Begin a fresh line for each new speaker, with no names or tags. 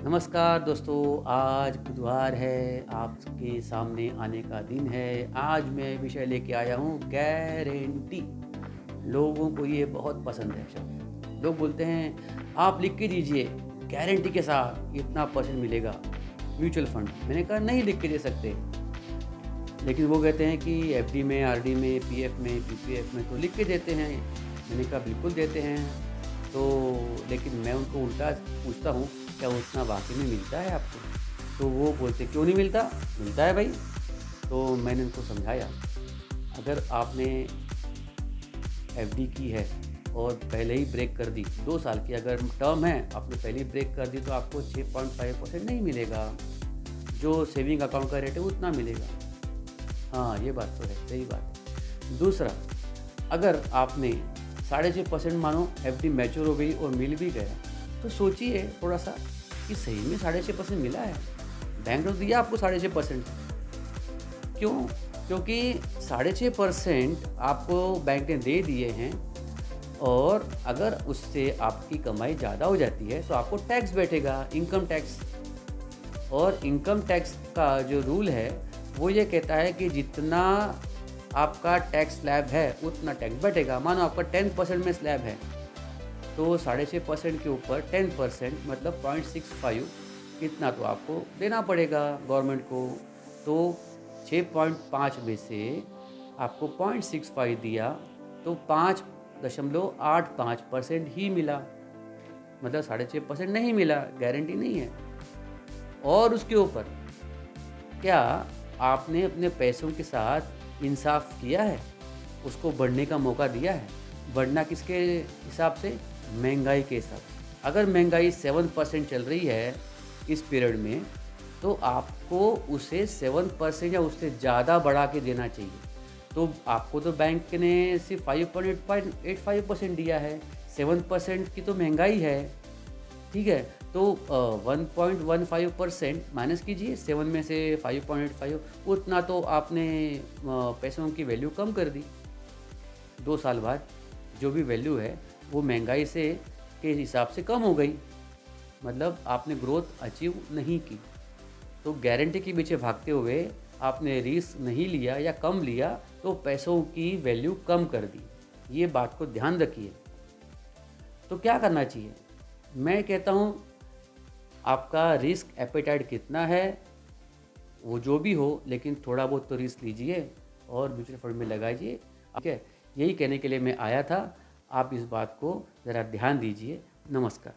नमस्कार दोस्तों, आज बुधवार है, आपके सामने आने का दिन है। आज मैं विषय लेके आया हूँ गारंटी। लोगों को ये बहुत पसंद है शब्द। लोग बोलते हैं आप लिख के दीजिए गारंटी के साथ इतना परसेंट मिलेगा म्यूचुअल फंड। मैंने कहा नहीं लिख के दे सकते, लेकिन वो कहते हैं कि एफडी में, आरडी में, पीएफ में, पीपीएफ में तो लिख के देते हैं। मैंने कहा बिल्कुल देते हैं। तो लेकिन मैं उनको उल्टा पूछता हूँ, क्या उतना वाक़ई में मिलता है आपको? तो वो बोलते क्यों नहीं मिलता? मिलता है भाई। तो मैंने उनको समझाया, अगर आपने एफडी की है और पहले ही ब्रेक कर दी, 2 साल की अगर टर्म है, आपने पहले ही ब्रेक कर दी तो आपको 6.5% नहीं मिलेगा। जो सेविंग अकाउंट का रेट है उतना मिलेगा। हाँ, ये बात तो है, सही बात है। दूसरा, अगर आपने 6.5% मानो एफडी मैच्योर हो गई और मिल भी गया, तो सोचिए थोड़ा-सा कि सही में 6.5% मिला है। बैंक ने तो दिया आपको 6.5%। क्यों? क्योंकि 6.5% आपको बैंक ने दे दिए हैं और अगर उससे आपकी कमाई ज़्यादा हो जाती है, तो आपको टैक्स बैठेगा, इनकम टैक्स। और इनकम टैक्स का जो रूल है, वो ये कहता है कि जितना आपका टैक्स स्लैब है, उतना टैक्स बैठेगा। मानो आपका 10% में स्लैब है, तो 6.5% के ऊपर 10% मतलब 0.65 इतना तो आपको देना पड़ेगा गवर्नमेंट को। तो 6.5 में से आपको 0.65 दिया, तो 5.85% ही मिला। मतलब 6.5% नहीं मिला, गारंटी नहीं है। और उसके ऊपर क्या आपने अपने पैसों के साथ इंसाफ किया है? उसको बढ़ने का मौका दिया है? बढ़ना किसके हिसाब से? महंगाई के हिसाब से। अगर महंगाई 7% चल रही है इस पीरियड में, तो आपको उसे 7% या उससे ज़्यादा बढ़ा के देना चाहिए। तो आपको तो बैंक ने सिर्फ 5.85% दिया है, 7% की तो महंगाई है। ठीक है, तो 1.15% माइनस कीजिए 7 में से 5.85, उतना तो आपने पैसों की वैल्यू कम कर दी। 2 साल बाद जो भी वैल्यू है वो महंगाई से के हिसाब से कम हो गई। मतलब आपने ग्रोथ अचीव नहीं की। तो गारंटी के पीछे भागते हुए आपने रिस्क नहीं लिया या कम लिया, तो पैसों की वैल्यू कम कर दी। ये बात को ध्यान रखिए। तो क्या करना चाहिए? मैं कहता हूँ आपका रिस्क एपेटाइट कितना है, वो जो भी हो, लेकिन थोड़ा बहुत तो रिस्क लीजिए और म्यूचुअल फंड में लगाइए। ठीक है, यही कहने के लिए मैं आया था। आप इस बात को ज़रा ध्यान दीजिए। नमस्कार।